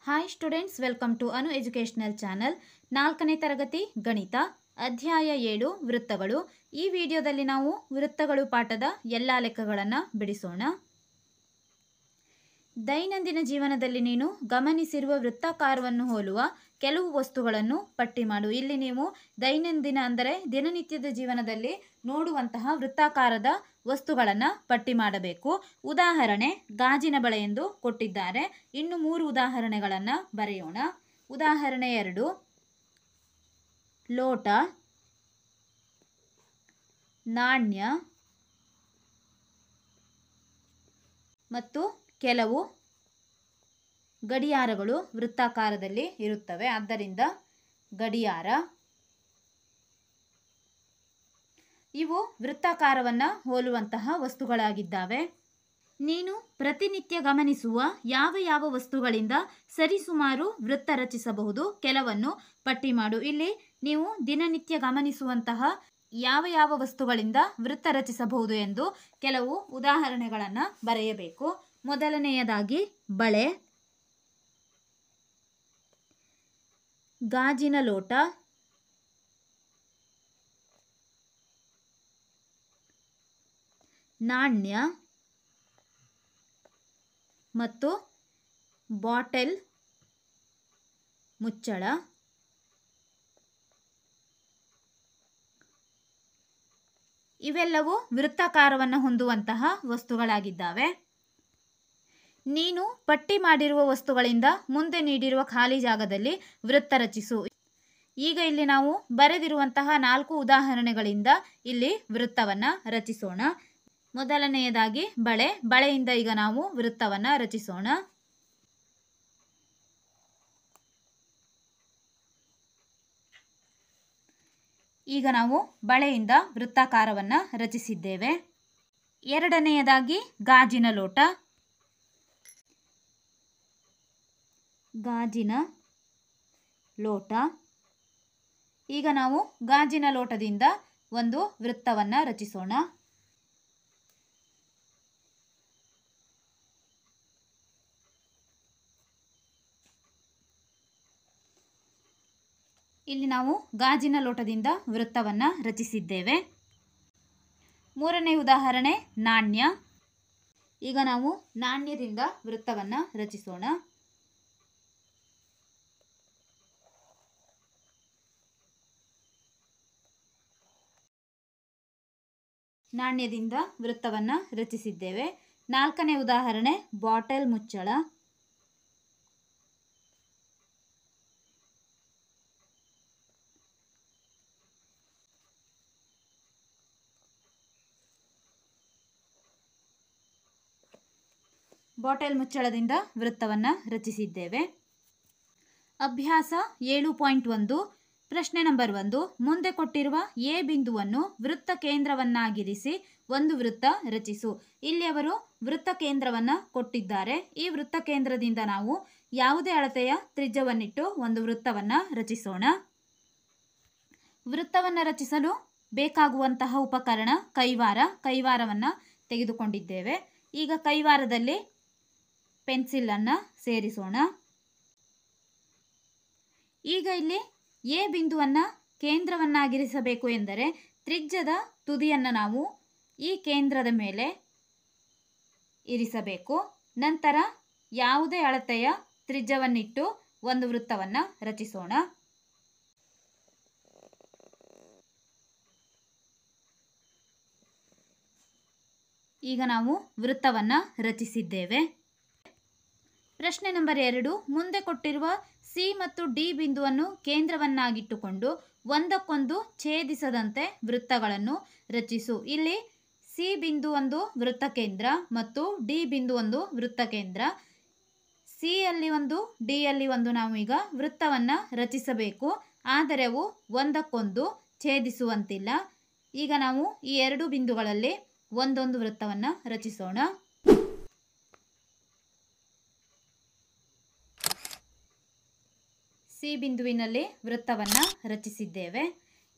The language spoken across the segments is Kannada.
Hi students, welcome to Anu educational channel. 4ನೇ ತರಗತಿ ಗಣಿತ ಅಧ್ಯಾಯ 7 ವೃತ್ತಗಳು. ಈ ವಿಡಿಯೋದಲ್ಲಿ ನಾವು ವೃತ್ತಗಳು ಪಾಠದ ಎಲ್ಲ ಲೆಕ್ಕಗಳನ್ನು ಬಿಡಿಸೋಣ. ದೈನಂದಿನ ಜೀವನದಲ್ಲಿ ನೀನು ಗಮನಿಸಿರುವ ವೃತ್ತಾಕಾರವನ್ನು ಹೋಲುವ ಕೆಲವು ವಸ್ತುಗಳನ್ನು ಪಟ್ಟಿ ಮಾಡು. ಇಲ್ಲಿ ನೀವು ದೈನಂದಿನ ಅಂದರೆ ದಿನನಿತ್ಯದ ಜೀವನದಲ್ಲಿ ನೋಡುವಂತಹ ವೃತ್ತಾಕಾರದ ವಸ್ತುಗಳನ್ನು ಪಟ್ಟಿ ಮಾಡಬೇಕು. ಉದಾಹರಣೆ ಗಾಜಿನ ಬಳೆ ಎಂದು ಕೊಟ್ಟಿದ್ದಾರೆ. ಇನ್ನು 3 ಉದಾಹರಣೆಗಳನ್ನು ಬರೆಯೋಣ. ಉದಾಹರಣೆ 2 ಲೋಟ, ನಾಣ್ಯ ಮತ್ತು ಕೆಲವು ಗಡಿಯಾರಗಳು ವೃತ್ತಾಕಾರದಲ್ಲಿ ಇರುತ್ತವೆ. ಆದ್ದರಿಂದ ಗಡಿಯಾರ ಇವು ವೃತ್ತಾಕಾರವನ್ನು ಹೋಲುವಂತಹ ವಸ್ತುಗಳಾಗಿದ್ದಾವೆ. ನೀನು ಪ್ರತಿನಿತ್ಯ ಗಮನಿಸುವ ಯಾವ ಯಾವ ವಸ್ತುಗಳಿಂದ ಸರಿಸುಮಾರು ವೃತ್ತ ರಚಿಸಬಹುದು ಕೆಲವನ್ನು ಪಟ್ಟಿ ಮಾಡು. ಇಲ್ಲಿ ನೀವು ದಿನನಿತ್ಯ ಗಮನಿಸುವಂತಹ ಯಾವ ಯಾವ ವಸ್ತುಗಳಿಂದ ವೃತ್ತ ರಚಿಸಬಹುದು ಎಂದು ಕೆಲವು ಉದಾಹರಣೆಗಳನ್ನು ಬರೆಯಬೇಕು. ಮೊದಲನೆಯದಾಗಿ ಬಳೆ, ಗಾಜಿನ ಲೋಟ, ನಾಣ್ಯ ಮತ್ತು ಬಾಟಲ್ ಮುಚ್ಚಳ. ಇವೆಲ್ಲವೂ ವೃತ್ತಾಕಾರವನ್ನು ಹೊಂದುವಂತಹ ವಸ್ತುಗಳಾಗಿದ್ದಾವೆ. ನೀನು ಪಟ್ಟಿ ಮಾಡಿರುವ ವಸ್ತುಗಳಿಂದ ಮುಂದೆ ನೀಡಿರುವ ಖಾಲಿ ಜಾಗದಲ್ಲಿ ವೃತ್ತ ರಚಿಸು. ಈಗ ಇಲ್ಲಿ ನಾವು ಬರೆದಿರುವಂತಹ 4 ಉದಾಹರಣೆಗಳಿಂದ ಇಲ್ಲಿ ವೃತ್ತವನ್ನು ರಚಿಸೋಣ. ಮೊದಲನೆಯದಾಗಿ ಬಳೆಯಿಂದ ಈಗ ನಾವು ವೃತ್ತವನ್ನು ರಚಿಸೋಣ. ಈಗ ನಾವು ಬಳೆಯಿಂದ ವೃತ್ತಾಕಾರವನ್ನು ರಚಿಸಿದ್ದೇವೆ. ಎರಡನೆಯದಾಗಿ ಗಾಜಿನ ಲೋಟ, ಈಗ ನಾವು ಗಾಜಿನ ಲೋಟದಿಂದ ಒಂದು ವೃತ್ತವನ್ನು ರಚಿಸೋಣ. ಇಲ್ಲಿ ನಾವು ಗಾಜಿನ ಲೋಟದಿಂದ ವೃತ್ತವನ್ನು ರಚಿಸಿದ್ದೇವೆ. ಮೂರನೇ ಉದಾಹರಣೆ ನಾಣ್ಯ. ಈಗ ನಾವು ನಾಣ್ಯದಿಂದ ವೃತ್ತವನ್ನು ರಚಿಸೋಣ. ನಾಣ್ಯದಿಂದ ವೃತ್ತವನ್ನು ರಚಿಸಿದ್ದೇವೆ. 4ನೇ ಉದಾಹರಣೆ ಬಾಟಲ್ ಮುಚ್ಚಳ. ಬಾಟಲ್ ಮುಚ್ಚಳದಿಂದ ವೃತ್ತವನ್ನು ರಚಿಸಿದ್ದೇವೆ. ಅಭ್ಯಾಸ 7.1 ಪ್ರಶ್ನೆ ನಂಬರ್ 1. ಮುಂದೆ ಕೊಟ್ಟಿರುವ ಎ ಬಿಂದುವನ್ನು ವೃತ್ತ ಕೇಂದ್ರವನ್ನಾಗಿರಿಸಿ ಒಂದು ವೃತ್ತ ರಚಿಸು. ಇಲ್ಲಿ ಅವರು ವೃತ್ತ ಕೇಂದ್ರವನ್ನು ಕೊಟ್ಟಿದ್ದಾರೆ. ಈ ವೃತ್ತ ಕೇಂದ್ರದಿಂದ ನಾವು ಯಾವುದೇ ಅಳತೆಯ ತ್ರಿಜ್ಯವನ್ನಿಟ್ಟು ಒಂದು ವೃತ್ತವನ್ನು ರಚಿಸೋಣ. ವೃತ್ತವನ್ನು ರಚಿಸಲು ಬೇಕಾಗುವಂತಹ ಉಪಕರಣ ಕೈವಾರವನ್ನು ತೆಗೆದುಕೊಂಡಿದ್ದೇವೆ. ಈಗ ಕೈವಾರದಲ್ಲಿ ಪೆನ್ಸಿಲನ್ನು ಸೇರಿಸೋಣ. ಈಗ ಇಲ್ಲಿ ಎ ಬಿಂದುವನ್ನು ಕೇಂದ್ರವನ್ನಾಗಿರಿಸಬೇಕು ಎಂದರೆ ತ್ರಿಜ್ಯದ ತುದಿಯನ್ನು ನಾವು ಈ ಕೇಂದ್ರದ ಮೇಲೆ ಇರಿಸಬೇಕು. ನಂತರ ಯಾವುದೇ ಅಳತೆಯ ತ್ರಿಜ್ಯವನ್ನಿಟ್ಟು ಒಂದು ವೃತ್ತವನ್ನು ರಚಿಸೋಣ. ಈಗ ನಾವು ವೃತ್ತವನ್ನು ರಚಿಸಿದ್ದೇವೆ. ಪ್ರಶ್ನೆ ನಂಬರ್ 2. ಮುಂದೆ ಕೊಟ್ಟಿರುವ ಸಿ ಮತ್ತು ಡಿ ಬಿಂದುವನ್ನು ಕೇಂದ್ರವನ್ನಾಗಿಟ್ಟುಕೊಂಡು ಒಂದಕ್ಕೊಂದು ಛೇದಿಸದಂತೆ ವೃತ್ತಗಳನ್ನು ರಚಿಸು. ಇಲ್ಲಿ ಸಿ ಬಿಂದು ಒಂದು ವೃತ್ತ ಕೇಂದ್ರ ಮತ್ತು ಡಿ ಬಿಂದು ಒಂದು ವೃತ್ತ ಕೇಂದ್ರ. ಸಿ ಯಲ್ಲಿ ಒಂದು, ಡಿ ಯಲ್ಲಿ ಒಂದು ನಾವು ಈಗ ವೃತ್ತವನ್ನು ರಚಿಸಬೇಕು. ಆದರೆ ಅವು ಒಂದಕ್ಕೊಂದು ಛೇದಿಸುವಂತಿಲ್ಲ. ಈಗ ನಾವು ಈ 2 ಬಿಂದುಗಳಲ್ಲಿ ಒಂದೊಂದು ವೃತ್ತವನ್ನು ರಚಿಸೋಣ. ಸಿ ಬಿಂದುವಿನಲ್ಲಿ ವೃತ್ತವನ್ನು ರಚಿಸಿದ್ದೇವೆ.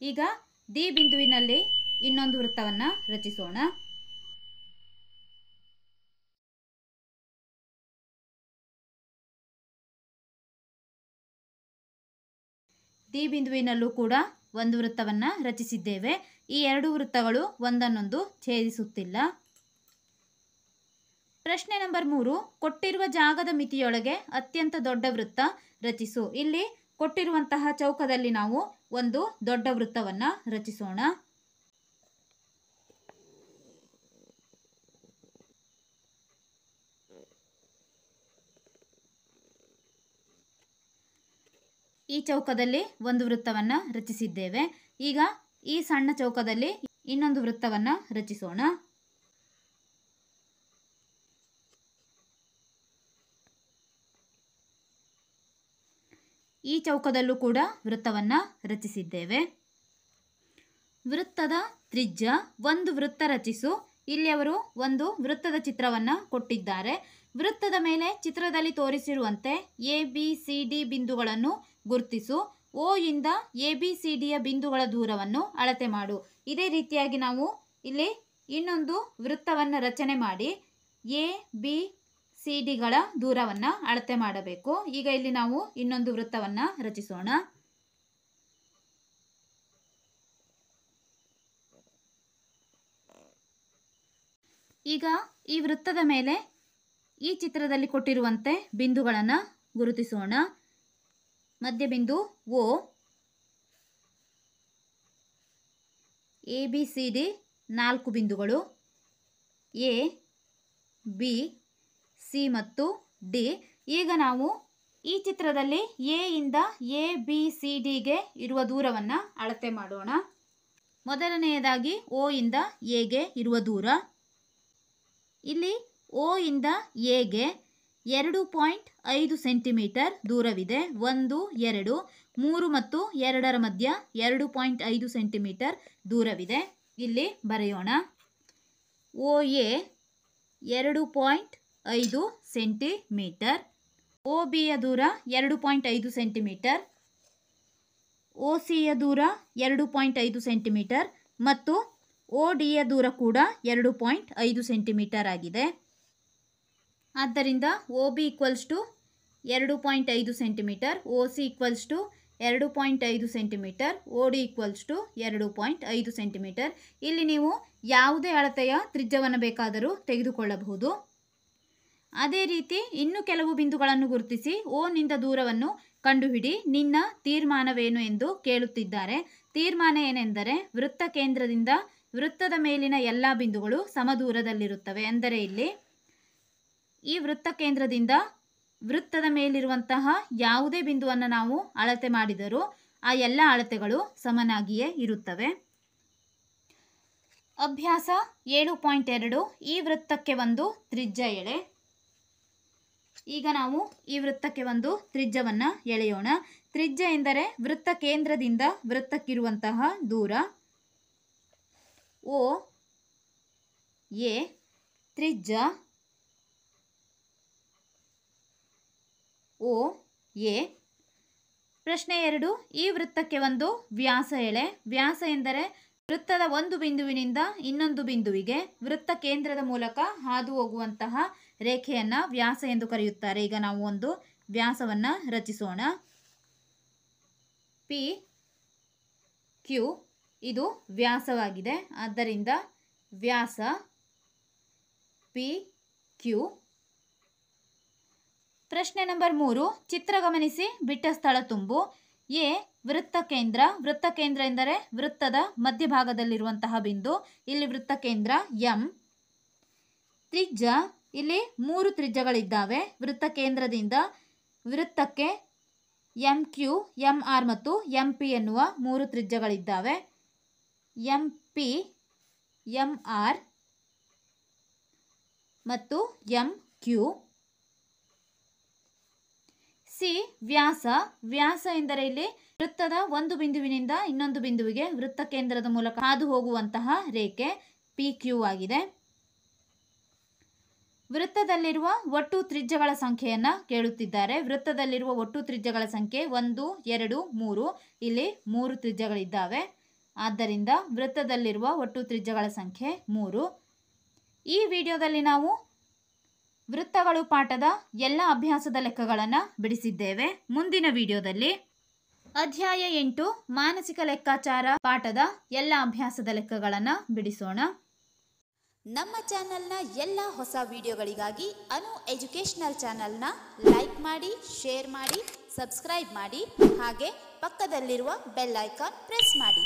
ಈಗ ಡಿ ಬಿಂದುವಿನಲ್ಲಿ ಇನ್ನೊಂದು ವೃತ್ತವನ್ನು ರಚಿಸೋಣ. ಟಿ ಬಿಂದುವಿನಲ್ಲೂ ಕೂಡ ಒಂದು ವೃತ್ತವನ್ನು ರಚಿಸಿದ್ದೇವೆ. ಈ ಎರಡು ವೃತ್ತಗಳು ಒಂದನ್ನೊಂದು ಛೇದಿಸುತ್ತಿಲ್ಲ. ಪ್ರಶ್ನೆ ನಂಬರ್ 3, ಕೊಟ್ಟಿರುವ ಜಾಗದ ಮಿತಿಯೊಳಗೆ ಅತ್ಯಂತ ದೊಡ್ಡ ವೃತ್ತ ರಚಿಸು. ಇಲ್ಲಿ ಕೊಟ್ಟಿರುವಂತಹ ಚೌಕದಲ್ಲಿ ನಾವು ಒಂದು ದೊಡ್ಡ ವೃತ್ತವನ್ನು ರಚಿಸೋಣ. ಈ ಚೌಕದಲ್ಲಿ ಒಂದು ವೃತ್ತವನ್ನು ರಚಿಸಿದ್ದೇವೆ. ಈಗ ಈ ಸಣ್ಣ ಚೌಕದಲ್ಲಿ ಇನ್ನೊಂದು ವೃತ್ತವನ್ನು ರಚಿಸೋಣ. ಈ ಚೌಕದಲ್ಲೂ ಕೂಡ ವೃತ್ತವನ್ನು ರಚಿಸಿದ್ದೇವೆ. ವೃತ್ತದ ತ್ರಿಜ್ಯ ಒಂದು ವೃತ್ತ ರಚಿಸು. ಇಲ್ಲಿ ಅವರು ಒಂದು ವೃತ್ತದ ಚಿತ್ರವನ್ನು ಕೊಟ್ಟಿದ್ದಾರೆ. ವೃತ್ತದ ಮೇಲೆ ಚಿತ್ರದಲ್ಲಿ ತೋರಿಸಿರುವಂತೆ ABCD ಬಿಂದುಗಳನ್ನು ಗುರುತಿಸು. O ಇಂದ ABCDಯ ಬಿಂದುಗಳ ದೂರವನ್ನು ಅಳತೆ ಮಾಡು. ಇದೇ ರೀತಿಯಾಗಿ ನಾವು ಇಲ್ಲಿ ಇನ್ನೊಂದು ವೃತ್ತವನ್ನು ರಚನೆ ಮಾಡಿ ABCDಗಳ ದೂರವನ್ನು ಅಳತೆ ಮಾಡಬೇಕು. ಈಗ ಇಲ್ಲಿ ನಾವು ಇನ್ನೊಂದು ವೃತ್ತವನ್ನು ರಚಿಸೋಣ. ಈಗ ಈ ವೃತ್ತದ ಮೇಲೆ ಈ ಚಿತ್ರದಲ್ಲಿ ಕೊಟ್ಟಿರುವಂತೆ ಬಿಂದುಗಳನ್ನು ಗುರುತಿಸೋಣ. ಮಧ್ಯಬಿಂದು O, ABCD 4 ಬಿಂದುಗಳು, A, B, C ಮತ್ತು D. ಈಗ ನಾವು ಈ ಚಿತ್ರದಲ್ಲಿ A ಇಂದ ABCDಗೆ ಇರುವ ದೂರವನ್ನು ಅಳತೆ ಮಾಡೋಣ. ಮೊದಲನೆಯದಾಗಿ O ಇಂದ Aಗೆ ಇರುವ ದೂರ. ಇಲ್ಲಿ O ಇಂದ Aಗೆ 2.5 ಸೆಂಟಿಮೀಟರ್ ದೂರವಿದೆ. 1, 2, 3 ಮತ್ತು 2ರ ಮಧ್ಯ 2.5 ಸೆಂಟಿಮೀಟರ್ ದೂರವಿದೆ. ಇಲ್ಲಿ ಬರೆಯೋಣ. OA 2.5 ಸೆಂಟಿಮೀಟರ್, OBಯ ದೂರ 2.5 ಸೆಂಟಿಮೀಟರ್, OCಯ ದೂರ 2.5 ಸೆಂಟಿಮೀಟರ್ ಮತ್ತು ODಯ ದೂರ ಕೂಡ 2.5 ಸೆಂಟಿಮೀಟರ್ ಆಗಿದೆ. ಆದ್ದರಿಂದ OB = 2.5 centimetre, OC = 2.5 centimetre, OD = 2.5 centimetre. ಇಲ್ಲಿ ನೀವು ಯಾವುದೇ ಅಳತೆಯ ತ್ರಿಜ್ಯವನ್ನು ಬೇಕಾದರೂ ತೆಗೆದುಕೊಳ್ಳಬಹುದು. ಅದೇ ರೀತಿ ಇನ್ನು ಕೆಲವು ಬಿಂದುಗಳನ್ನು ಗುರುತಿಸಿ O ನಿಂದ ದೂರವನ್ನು ಕಂಡುಹಿಡಿ. ನಿನ್ನ ತೀರ್ಮಾನವೇನು ಎಂದು ಕೇಳುತ್ತಿದ್ದಾರೆ. ತೀರ್ಮಾನ ಏನೆಂದರೆ ವೃತ್ತ ಕೇಂದ್ರದಿಂದ ವೃತ್ತದ ಮೇಲಿನ ಎಲ್ಲ ಬಿಂದುಗಳು ಸಮದೂರದಲ್ಲಿರುತ್ತವೆ. ಅಂದರೆ ಇಲ್ಲಿ ಈ ವೃತ್ತ ಕೇಂದ್ರದಿಂದ ವೃತ್ತದ ಮೇಲಿರುವಂತಹ ಯಾವುದೇ ಬಿಂದುವನ್ನು ನಾವು ಅಳತೆ ಮಾಡಿದರೂ ಆ ಎಲ್ಲ ಅಳತೆಗಳು ಸಮನಾಗಿಯೇ ಇರುತ್ತವೆ. ಅಭ್ಯಾಸ 7.2 ಈ ವೃತ್ತಕ್ಕೆ ಒಂದು ತ್ರಿಜ್ಯ ಎಳೆ. ಈಗ ನಾವು ಈ ವೃತ್ತಕ್ಕೆ ಒಂದು ತ್ರಿಜ್ಯವನ್ನು ಎಳೆಯೋಣ. ತ್ರಿಜ್ಯ ಎಂದರೆ ವೃತ್ತ ಕೇಂದ್ರದಿಂದ ವೃತ್ತಕ್ಕಿರುವಂತಹ ದೂರ. OA ತ್ರಿಜ್ಯ OA. ಪ್ರಶ್ನೆ 2, ಈ ವೃತ್ತಕ್ಕೆ ಒಂದು ವ್ಯಾಸ ಎಳೆ. ವ್ಯಾಸ ಎಂದರೆ ವೃತ್ತದ ಒಂದು ಬಿಂದುವಿನಿಂದ ಇನ್ನೊಂದು ಬಿಂದುವಿಗೆ ವೃತ್ತ ಕೇಂದ್ರದ ಮೂಲಕ ಹಾದು ಹೋಗುವಂತಹ ರೇಖೆಯನ್ನು ವ್ಯಾಸ ಎಂದು ಕರೆಯುತ್ತಾರೆ. ಈಗ ನಾವು ಒಂದು ವ್ಯಾಸವನ್ನು ರಚಿಸೋಣ. PQ ಇದು ವ್ಯಾಸವಾಗಿದೆ. ಆದ್ದರಿಂದ ವ್ಯಾಸ PQ. ಪ್ರಶ್ನೆ ನಂಬರ್ 3, ಚಿತ್ರ ಗಮನಿಸಿ ಬಿಟ್ಟ ಸ್ಥಳ ತುಂಬು. A ವೃತ್ತ ಕೇಂದ್ರ. ವೃತ್ತ ಕೇಂದ್ರ ಎಂದರೆ ವೃತ್ತದ ಮಧ್ಯಭಾಗದಲ್ಲಿರುವಂತಹ ಬಿಂದು. ಇಲ್ಲಿ ವೃತ್ತ ಕೇಂದ್ರ M. ತ್ರಿಜ್ಯ, ಇಲ್ಲಿ 3 ತ್ರಿಜ್ಯಗಳಿದ್ದಾವೆ. ವೃತ್ತ ಕೇಂದ್ರದಿಂದ ವೃತ್ತಕ್ಕೆ MQ, MR ಮತ್ತು MP ಎನ್ನುವ 3 ತ್ರಿಜ್ಯಗಳಿದ್ದಾವೆ. MP, MR ಮತ್ತು MQ. C ವ್ಯಾಸ. ವ್ಯಾಸ ಎಂದರೆ ಇಲ್ಲಿ ವೃತ್ತದ ಒಂದು ಬಿಂದುವಿನಿಂದ ಇನ್ನೊಂದು ಬಿಂದುವಿಗೆ ವೃತ್ತ ಕೇಂದ್ರದ ಮೂಲಕ ಹಾದು ಹೋಗುವಂತಹ ರೇಖೆ PQ ಆಗಿದೆ. ವೃತ್ತದಲ್ಲಿರುವ ಒಟ್ಟು ತ್ರಿಜ್ಯಗಳ ಸಂಖ್ಯೆಯನ್ನು ಕೇಳುತ್ತಿದ್ದಾರೆ. ವೃತ್ತದಲ್ಲಿರುವ ಒಟ್ಟು ತ್ರಿಜ್ಯಗಳ ಸಂಖ್ಯೆ 1, 2, 3. ಇಲ್ಲಿ 3 ತ್ರಿಜ್ಯಗಳಿದ್ದಾವೆ. ಆದ್ದರಿಂದ ವೃತ್ತದಲ್ಲಿರುವ ಒಟ್ಟು ತ್ರಿಜ್ಯಗಳ ಸಂಖ್ಯೆ 3. ಈ ವಿಡಿಯೋದಲ್ಲಿ ನಾವು ವೃತ್ತಗಳು ಪಾಠದ ಎಲ್ಲ ಅಭ್ಯಾಸದ ಲೆಕ್ಕಗಳನ್ನು ಬಿಡಿಸಿದ್ದೇವೆ. ಮುಂದಿನ ವಿಡಿಯೋದಲ್ಲಿ ಅಧ್ಯಾಯ 8 ಮಾನಸಿಕ ಲೆಕ್ಕಾಚಾರ ಪಾಠದ ಎಲ್ಲ ಅಭ್ಯಾಸದ ಲೆಕ್ಕಗಳನ್ನು ಬಿಡಿಸೋಣ. ನಮ್ಮ ಚಾನೆಲ್ನ ಎಲ್ಲ ಹೊಸ ವಿಡಿಯೋಗಳಿಗಾಗಿ ಅನು ಎಜುಕೇಷನಲ್ ಚಾನೆಲ್ನ ಲೈಕ್ ಮಾಡಿ, ಶೇರ್ ಮಾಡಿ, ಸಬ್ಸ್ಕ್ರೈಬ್ ಮಾಡಿ, ಹಾಗೆ ಪಕ್ಕದಲ್ಲಿರುವ ಬೆಲ್ ಐಕಾನ್ ಪ್ರೆಸ್ ಮಾಡಿ.